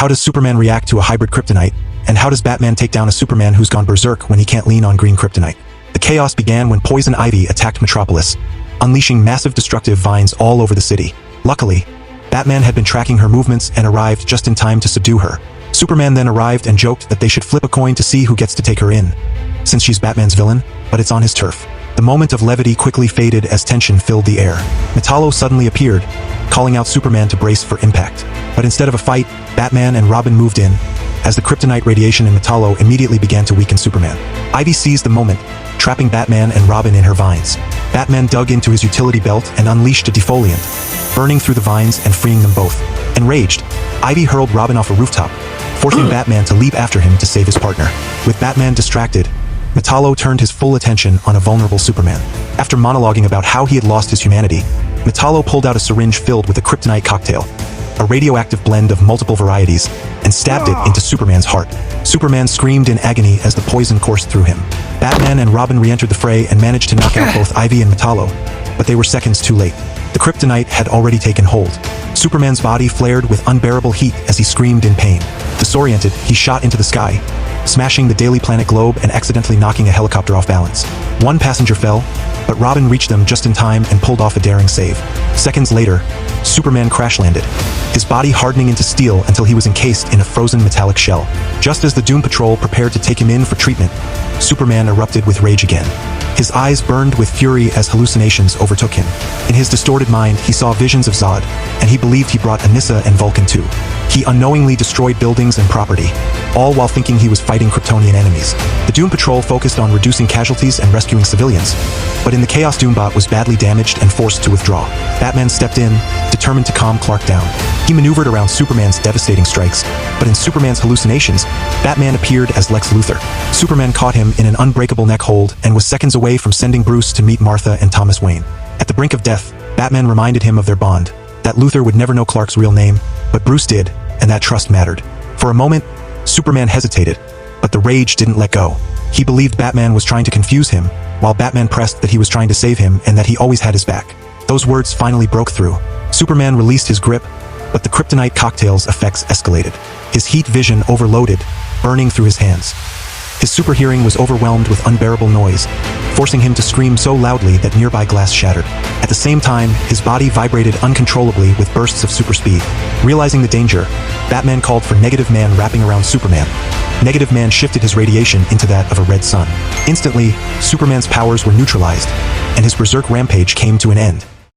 How does Superman react to a hybrid kryptonite? And how does Batman take down a Superman who's gone berserk when he can't lean on green kryptonite? The chaos began when Poison Ivy attacked Metropolis, unleashing massive destructive vines all over the city. Luckily, Batman had been tracking her movements and arrived just in time to subdue her. Superman then arrived and joked that they should flip a coin to see who gets to take her in, since she's Batman's villain, but it's on his turf. The moment of levity quickly faded as tension filled the air. Metallo suddenly appeared, calling out Superman to brace for impact. But instead of a fight, Batman and Robin moved in, as the kryptonite radiation in Metallo immediately began to weaken Superman. Ivy seized the moment, trapping Batman and Robin in her vines. Batman dug into his utility belt and unleashed a defoliant, burning through the vines and freeing them both. Enraged, Ivy hurled Robin off a rooftop, forcing Batman to leap after him to save his partner. With Batman distracted, Metallo turned his full attention on a vulnerable Superman. After monologuing about how he had lost his humanity, Metallo pulled out a syringe filled with a kryptonite cocktail, a radioactive blend of multiple varieties, and stabbed it into Superman's heart. Superman screamed in agony as the poison coursed through him. Batman and Robin re-entered the fray and managed to knock out both Ivy and Metallo, but they were seconds too late. The kryptonite had already taken hold. Superman's body flared with unbearable heat as he screamed in pain. Disoriented, he shot into the sky, smashing the Daily Planet globe and accidentally knocking a helicopter off balance. One passenger fell, but Robin reached them just in time and pulled off a daring save. Seconds later, Superman crash-landed, his body hardening into steel until he was encased in a frozen metallic shell. Just as the Doom Patrol prepared to take him in for treatment, Superman erupted with rage again. His eyes burned with fury as hallucinations overtook him. In his distorted mind, he saw visions of Zod, and he believed he brought Anissa and Vulcan too. He unknowingly destroyed buildings and property, all while thinking he was fighting Kryptonian enemies. The Doom Patrol focused on reducing casualties and rescuing civilians, but in the chaos Doombot was badly damaged and forced to withdraw. Batman stepped in, determined to calm Clark down. He maneuvered around Superman's devastating strikes, but in Superman's hallucinations, Batman appeared as Lex Luthor. Superman caught him in an unbreakable neck hold and was seconds away from sending Bruce to meet Martha and Thomas Wayne. At the brink of death, Batman reminded him of their bond, that Luthor would never know Clark's real name, but Bruce did, and that trust mattered. For a moment, Superman hesitated, but the rage didn't let go. He believed Batman was trying to confuse him, while Batman pressed that he was trying to save him and that he always had his back. Those words finally broke through. Superman released his grip, but the kryptonite cocktail's effects escalated. His heat vision overloaded, burning through his hands. His super hearing was overwhelmed with unbearable noise, forcing him to scream so loudly that nearby glass shattered. At the same time, his body vibrated uncontrollably with bursts of super speed. Realizing the danger, Batman called for Negative Man wrapping around Superman. Negative Man shifted his radiation into that of a red sun. Instantly, Superman's powers were neutralized, and his berserk rampage came to an end.